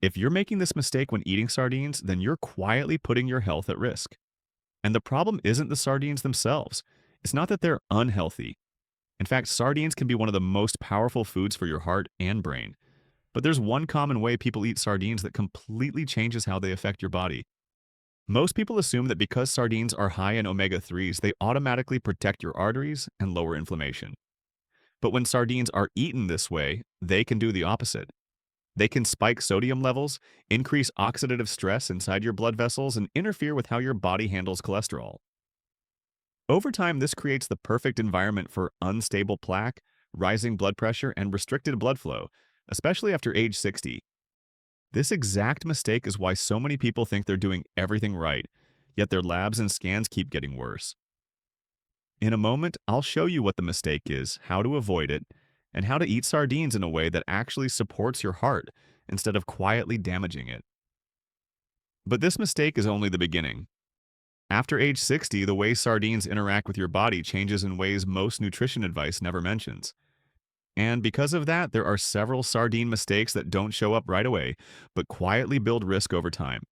If you're making this mistake when eating sardines, then you're quietly putting your health at risk. And the problem isn't the sardines themselves. It's not that they're unhealthy. In fact, sardines can be one of the most powerful foods for your heart and brain. But there's one common way people eat sardines that completely changes how they affect your body. Most people assume that because sardines are high in omega 3s, they automatically protect your arteries and lower inflammation. But when sardines are eaten this way, they can do the opposite. They can spike sodium levels, increase oxidative stress inside your blood vessels, and interfere with how your body handles cholesterol. Over time, this creates the perfect environment for unstable plaque, rising blood pressure, and restricted blood flow, especially after age 60. This exact mistake is why so many people think they're doing everything right, yet their labs and scans keep getting worse. In a moment, I'll show you what the mistake is, how to avoid it, and how to eat sardines in a way that actually supports your heart instead of quietly damaging it. But this mistake is only the beginning. After age 60, the way sardines interact with your body changes in ways most nutrition advice never mentions. And because of that, there are several sardine mistakes that don't show up right away, but quietly build risk over time.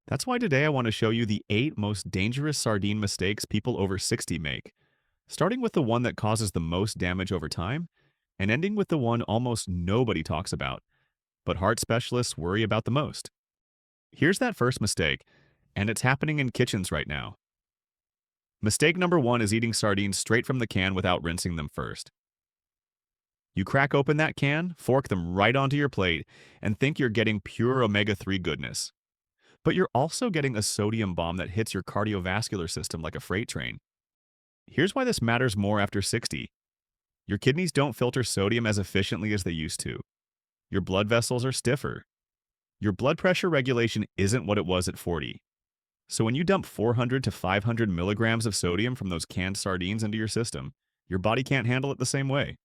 That's why today I want to show you the 8 most dangerous sardine mistakes people over 60 make, starting with the one that causes the most damage over time, and ending with the one almost nobody talks about, but heart specialists worry about the most. Here's that first mistake, and it's happening in kitchens right now. Mistake number 1 is eating sardines straight from the can without rinsing them first. You crack open that can, fork them right onto your plate, and think you're getting pure omega 3 goodness. But you're also getting a sodium bomb that hits your cardiovascular system like a freight train. Here's why this matters more after 60. Your kidneys don't filter sodium as efficiently as they used to. Your blood vessels are stiffer. Your blood pressure regulation isn't what it was at 40. So when you dump 400 to 500 milligrams of sodium from those canned sardines into your system, your body can't handle it the same way.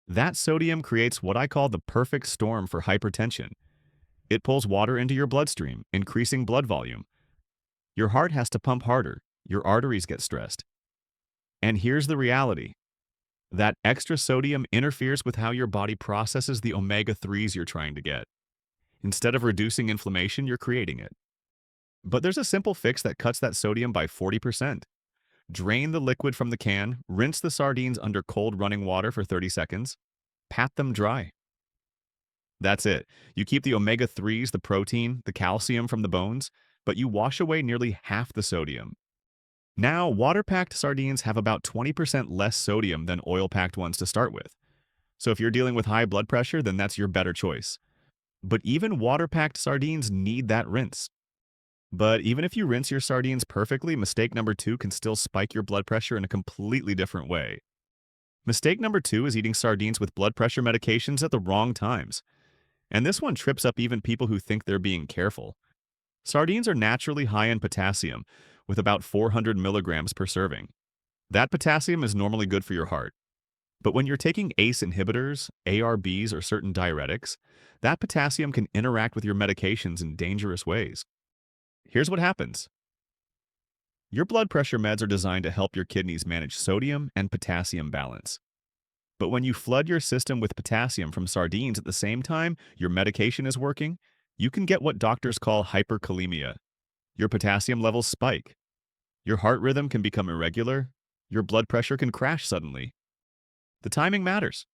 That sodium creates what I call the perfect storm for hypertension. It pulls water into your bloodstream, increasing blood volume. Your heart has to pump harder. Your arteries get stressed. And here's the reality. That extra sodium interferes with how your body processes the omega 3s you're trying to get. Instead of reducing inflammation, you're creating it. But there's a simple fix that cuts that sodium by 40%. Drain the liquid from the can, rinse the sardines under cold running water for 30 seconds, pat them dry. That's it. You keep the omega 3s, the protein, the calcium from the bones, but you wash away nearly half the sodium. Now, water-packed sardines have about 20% less sodium than oil-packed ones to start with. So if you're dealing with high blood pressure, then that's your better choice. But even water-packed sardines need that rinse. But even if you rinse your sardines perfectly, mistake number 2 can still spike your blood pressure in a completely different way. Mistake number 2 is eating sardines with blood pressure medications at the wrong times. And this one trips up even people who think they're being careful. Sardines are naturally high in potassium, with about 400 milligrams per serving. That potassium is normally good for your heart. But when you're taking ACE inhibitors, ARBs, or certain diuretics, that potassium can interact with your medications in dangerous ways. Here's what happens. Your blood pressure meds are designed to help your kidneys manage sodium and potassium balance. But when you flood your system with potassium from sardines at the same time your medication is working, you can get what doctors call hyperkalemia. Your potassium levels spike. Your heart rhythm can become irregular. Your blood pressure can crash suddenly. The timing matters.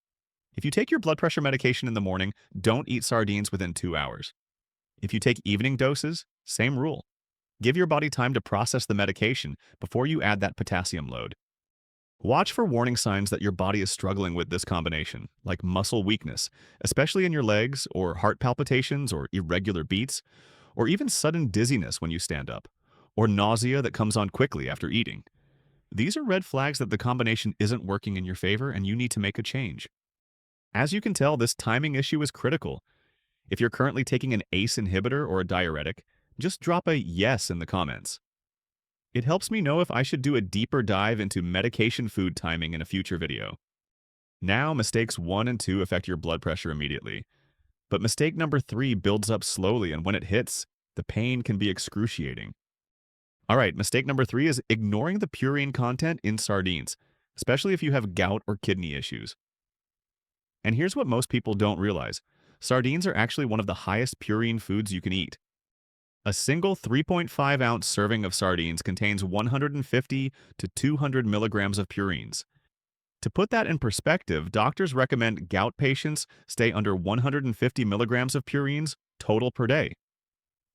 If you take your blood pressure medication in the morning, don't eat sardines within 2 hours. If you take evening doses, same rule. Give your body time to process the medication before you add that potassium load. Watch for warning signs that your body is struggling with this combination, like muscle weakness, especially in your legs, or heart palpitations or irregular beats, or even sudden dizziness when you stand up, or nausea that comes on quickly after eating. These are red flags that the combination isn't working in your favor and you need to make a change. As you can tell, this timing issue is critical. If you're currently taking an ACE inhibitor or a diuretic, just drop a yes in the comments. It helps me know if I should do a deeper dive into medication food timing in a future video. Now, mistakes 1 and 2 affect your blood pressure immediately. But mistake number 3 builds up slowly, and when it hits, the pain can be excruciating. Alright, mistake number 3 is ignoring the purine content in sardines, especially if you have gout or kidney issues. And here's what most people don't realize. Sardines are actually one of the highest purine foods you can eat. A single 3.5-ounce serving of sardines contains 150 to 200 milligrams of purines. To put that in perspective, doctors recommend gout patients stay under 150 milligrams of purines total per day.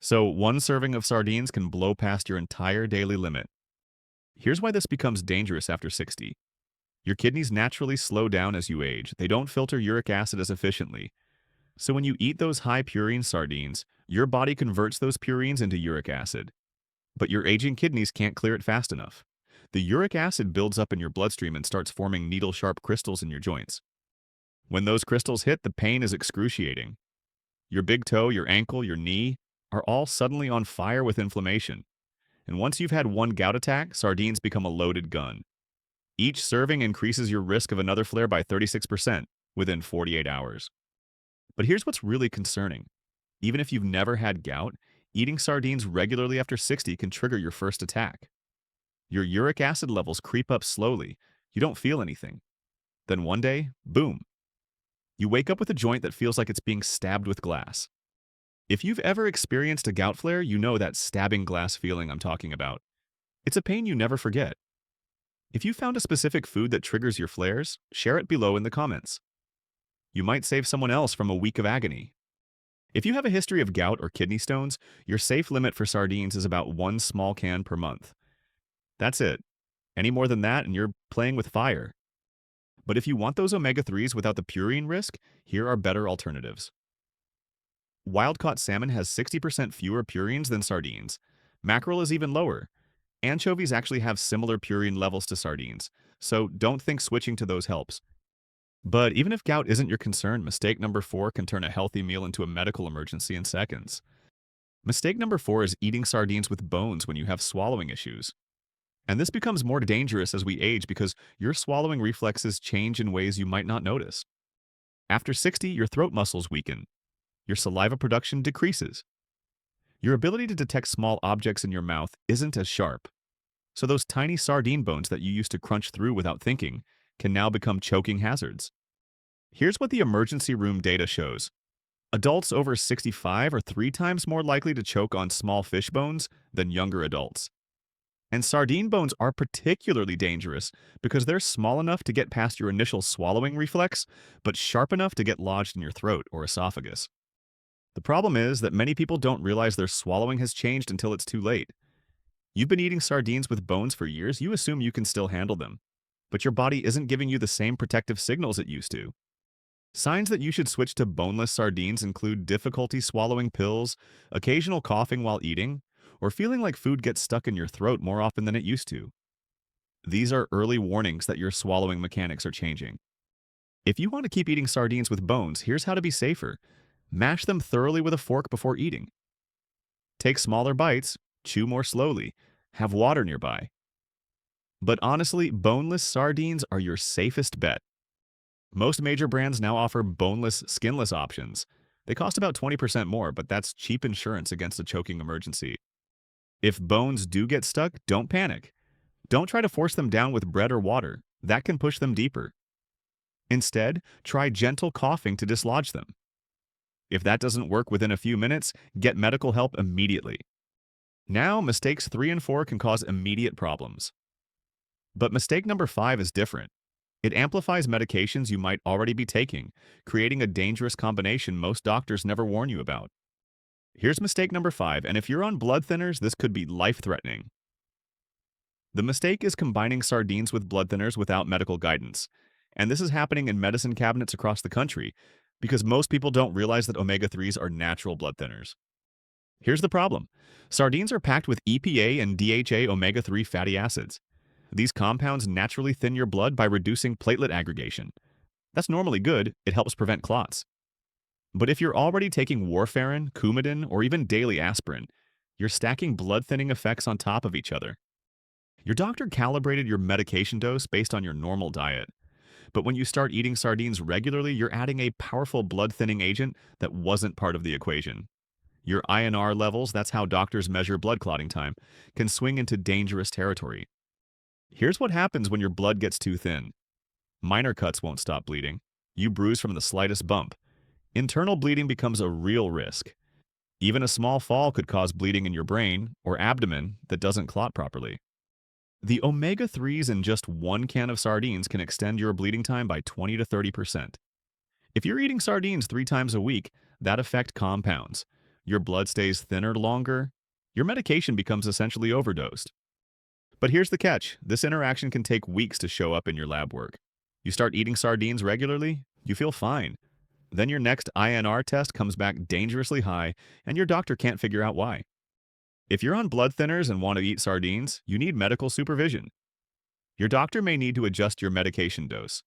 So one serving of sardines can blow past your entire daily limit. Here's why this becomes dangerous after 60. Your kidneys naturally slow down as you age. They don't filter uric acid as efficiently. So when you eat those high purine sardines, your body converts those purines into uric acid. But your aging kidneys can't clear it fast enough. The uric acid builds up in your bloodstream and starts forming needle-sharp crystals in your joints. When those crystals hit, the pain is excruciating. Your big toe, your ankle, your knee are all suddenly on fire with inflammation. And once you've had one gout attack, sardines become a loaded gun. Each serving increases your risk of another flare by 36% within 48 hours. But here's what's really concerning. Even if you've never had gout, eating sardines regularly after 60 can trigger your first attack. Your uric acid levels creep up slowly. You don't feel anything. Then one day, boom. You wake up with a joint that feels like it's being stabbed with glass. If you've ever experienced a gout flare, you know that stabbing glass feeling I'm talking about. It's a pain you never forget. If you found a specific food that triggers your flares, share it below in the comments. You might save someone else from a week of agony. If you have a history of gout or kidney stones, your safe limit for sardines is about one small can per month. That's it. Any more than that and you're playing with fire. But if you want those omega-3s without the purine risk, here are better alternatives. Wild-caught salmon has 60% fewer purines than sardines. Mackerel is even lower. Anchovies actually have similar purine levels to sardines, so don't think switching to those helps. But even if gout isn't your concern, mistake number 4 can turn a healthy meal into a medical emergency in seconds. Mistake number 4 is eating sardines with bones when you have swallowing issues. And this becomes more dangerous as we age because your swallowing reflexes change in ways you might not notice. After 60, your throat muscles weaken. Your saliva production decreases. Your ability to detect small objects in your mouth isn't as sharp. So those tiny sardine bones that you used to crunch through without thinking can now become choking hazards. Here's what the emergency room data shows. Adults over 65 are 3 times more likely to choke on small fish bones than younger adults. And sardine bones are particularly dangerous because they're small enough to get past your initial swallowing reflex, but sharp enough to get lodged in your throat or esophagus. The problem is that many people don't realize their swallowing has changed until it's too late. You've been eating sardines with bones for years, you assume you can still handle them. But your body isn't giving you the same protective signals it used to. Signs that you should switch to boneless sardines include difficulty swallowing pills, occasional coughing while eating, or feeling like food gets stuck in your throat more often than it used to. These are early warnings that your swallowing mechanics are changing. If you want to keep eating sardines with bones, here's how to be safer. Mash them thoroughly with a fork before eating. Take smaller bites, chew more slowly, have water nearby. But honestly, boneless sardines are your safest bet. Most major brands now offer boneless, skinless options. They cost about 20% more, but that's cheap insurance against a choking emergency. If bones do get stuck, don't panic. Don't try to force them down with bread or water. That can push them deeper. Instead, try gentle coughing to dislodge them. If that doesn't work within a few minutes, get medical help immediately. Now, mistakes 3 and 4 can cause immediate problems. But mistake number 5 is different. It amplifies medications you might already be taking, creating a dangerous combination most doctors never warn you about. Here's mistake number 5, and if you're on blood thinners, this could be life-threatening. The mistake is combining sardines with blood thinners without medical guidance. And this is happening in medicine cabinets across the country because most people don't realize that omega-3s are natural blood thinners. Here's the problem. Sardines are packed with EPA and DHA omega-3 fatty acids. These compounds naturally thin your blood by reducing platelet aggregation. That's normally good, it helps prevent clots. But if you're already taking warfarin, Coumadin, or even daily aspirin, you're stacking blood-thinning effects on top of each other. Your doctor calibrated your medication dose based on your normal diet. But when you start eating sardines regularly, you're adding a powerful blood-thinning agent that wasn't part of the equation. Your INR levels, that's how doctors measure blood clotting time, can swing into dangerous territory. Here's what happens when your blood gets too thin. Minor cuts won't stop bleeding. You bruise from the slightest bump. internal bleeding becomes a real risk. Even a small fall could cause bleeding in your brain or abdomen that doesn't clot properly. The omega 3s in just one can of sardines can extend your bleeding time by 20 to 30%. If you're eating sardines 3 times a week, that effect compounds. Your blood stays thinner longer. Your medication becomes essentially overdosed. But here's the catch. This interaction can take weeks to show up in your lab work. You start eating sardines regularly, you feel fine. Then your next INR test comes back dangerously high, and your doctor can't figure out why. If you're on blood thinners and want to eat sardines, you need medical supervision. Your doctor may need to adjust your medication dose.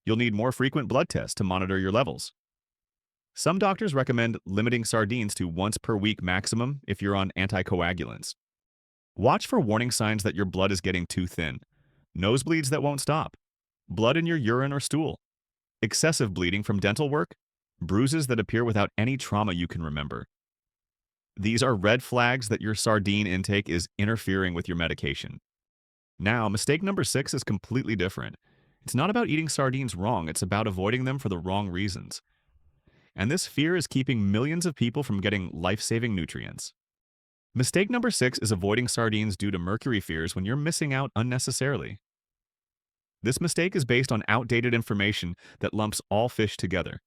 You'll need more frequent blood tests to monitor your levels. Some doctors recommend limiting sardines to once per week maximum if you're on anticoagulants. Watch for warning signs that your blood is getting too thin, nosebleeds that won't stop, blood in your urine or stool, excessive bleeding from dental work, bruises that appear without any trauma you can remember. These are red flags that your sardine intake is interfering with your medication. Now, mistake number 6 is completely different. It's not about eating sardines wrong, it's about avoiding them for the wrong reasons. And this fear is keeping millions of people from getting life-saving nutrients. Mistake number 6 is avoiding sardines due to mercury fears when you're missing out unnecessarily. This mistake is based on outdated information that lumps all fish together.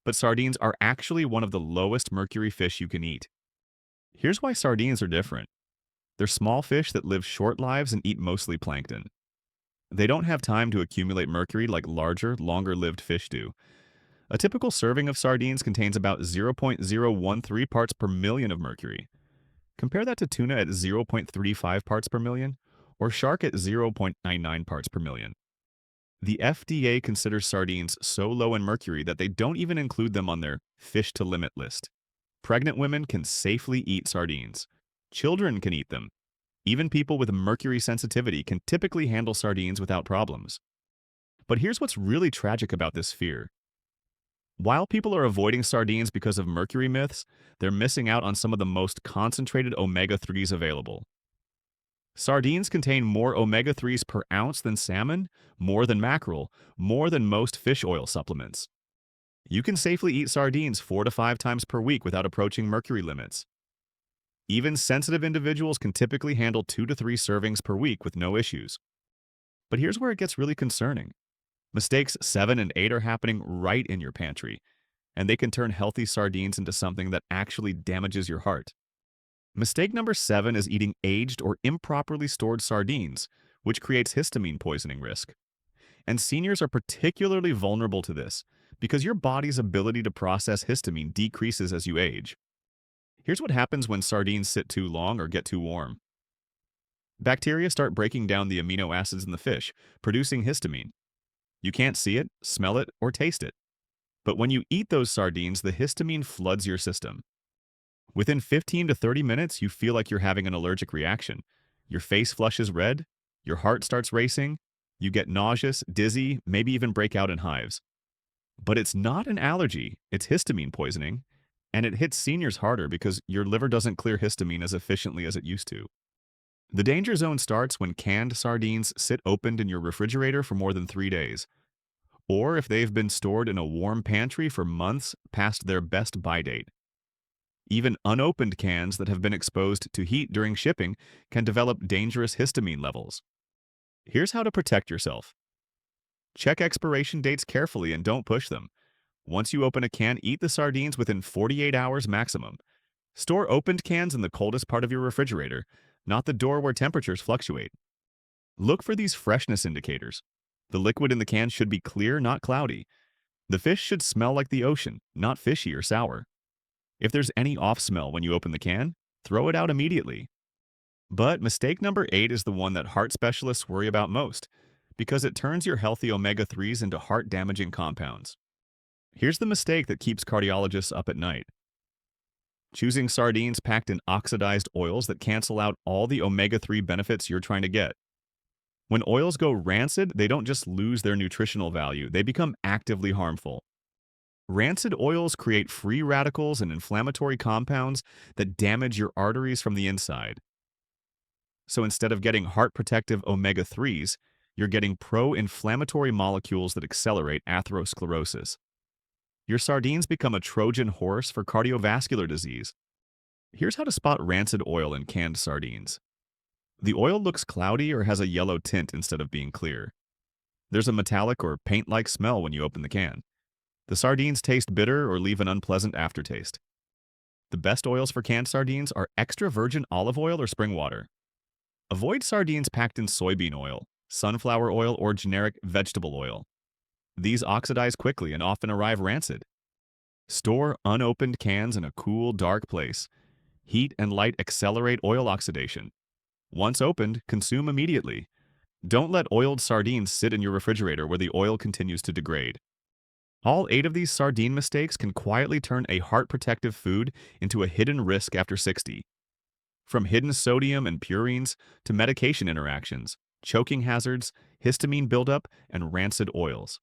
But sardines are actually one of the lowest mercury fish you can eat. Here's why sardines are different. They're small fish that live short lives and eat mostly plankton. They don't have time to accumulate mercury like larger, longer-lived fish do. A typical serving of sardines contains about 0.013 parts per million of mercury. Compare that to tuna at 0.35 parts per million, or shark at 0.99 parts per million. The FDA considers sardines so low in mercury that they don't even include them on their fish to limit list. Pregnant women can safely eat sardines. Children can eat them. Even people with mercury sensitivity can typically handle sardines without problems. But here's what's really tragic about this fear. While people are avoiding sardines because of mercury myths, they're missing out on some of the most concentrated omega-3s available. Sardines contain more omega-3s per ounce than salmon, more than mackerel, more than most fish oil supplements. You can safely eat sardines 4 to 5 times per week without approaching mercury limits. Even sensitive individuals can typically handle 2 to 3 servings per week with no issues. But here's where it gets really concerning. Mistakes 7 and 8 are happening right in your pantry, and they can turn healthy sardines into something that actually damages your heart. Mistake number 7 is eating aged or improperly stored sardines, which creates histamine poisoning risk. And seniors are particularly vulnerable to this because your body's ability to process histamine decreases as you age. Here's what happens when sardines sit too long or get too warm. Bacteria start breaking down the amino acids in the fish, producing histamine. You can't see it, smell it, or taste it. But when you eat those sardines, the histamine floods your system. Within 15 to 30 minutes, you feel like you're having an allergic reaction. Your face flushes red, your heart starts racing, you get nauseous, dizzy, maybe even break out in hives. But it's not an allergy, it's histamine poisoning, and it hits seniors harder because your liver doesn't clear histamine as efficiently as it used to. The danger zone starts when canned sardines sit opened in your refrigerator for more than 3 days, or if they've been stored in a warm pantry for months past their best buy date. Even unopened cans that have been exposed to heat during shipping can develop dangerous histamine levels. Here's how to protect yourself. Check expiration dates carefully and don't push them. Once you open a can, eat the sardines within 48 hours maximum. Store opened cans in the coldest part of your refrigerator, not the door where temperatures fluctuate. Look for these freshness indicators. The liquid in the can should be clear, not cloudy. The fish should smell like the ocean, not fishy or sour. If there's any off smell when you open the can, throw it out immediately. But mistake number 8 is the one that heart specialists worry about most, because it turns your healthy omega-3s into heart-damaging compounds. Here's the mistake that keeps cardiologists up at night. Choosing sardines packed in oxidized oils that cancel out all the omega-3 benefits you're trying to get. When oils go rancid, they don't just lose their nutritional value, they become actively harmful. Rancid oils create free radicals and inflammatory compounds that damage your arteries from the inside. So instead of getting heart-protective omega-3s, you're getting pro-inflammatory molecules that accelerate atherosclerosis. Your sardines become a Trojan horse for cardiovascular disease. Here's how to spot rancid oil in canned sardines. The oil looks cloudy or has a yellow tint instead of being clear. There's a metallic or paint-like smell when you open the can. The sardines taste bitter or leave an unpleasant aftertaste. The best oils for canned sardines are extra virgin olive oil or spring water. Avoid sardines packed in soybean oil, sunflower oil, or generic vegetable oil. These oxidize quickly and often arrive rancid. Store unopened cans in a cool, dark place. Heat and light accelerate oil oxidation. Once opened, consume immediately. Don't let oiled sardines sit in your refrigerator where the oil continues to degrade. All 8 of these sardine mistakes can quietly turn a heart-protective food into a hidden risk after 60. From hidden sodium and purines to medication interactions, choking hazards, histamine buildup, and rancid oils.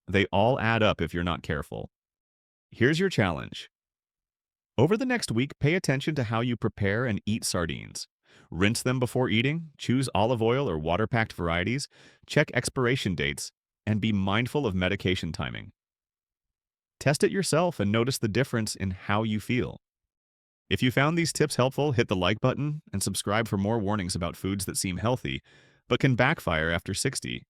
They all add up if you're not careful. Here's your challenge. Over the next week, pay attention to how you prepare and eat sardines. Rinse them before eating, choose olive oil or water-packed varieties, check expiration dates, and be mindful of medication timing. Test it yourself and notice the difference in how you feel. If you found these tips helpful, hit the like button and subscribe for more warnings about foods that seem healthy but can backfire after 60.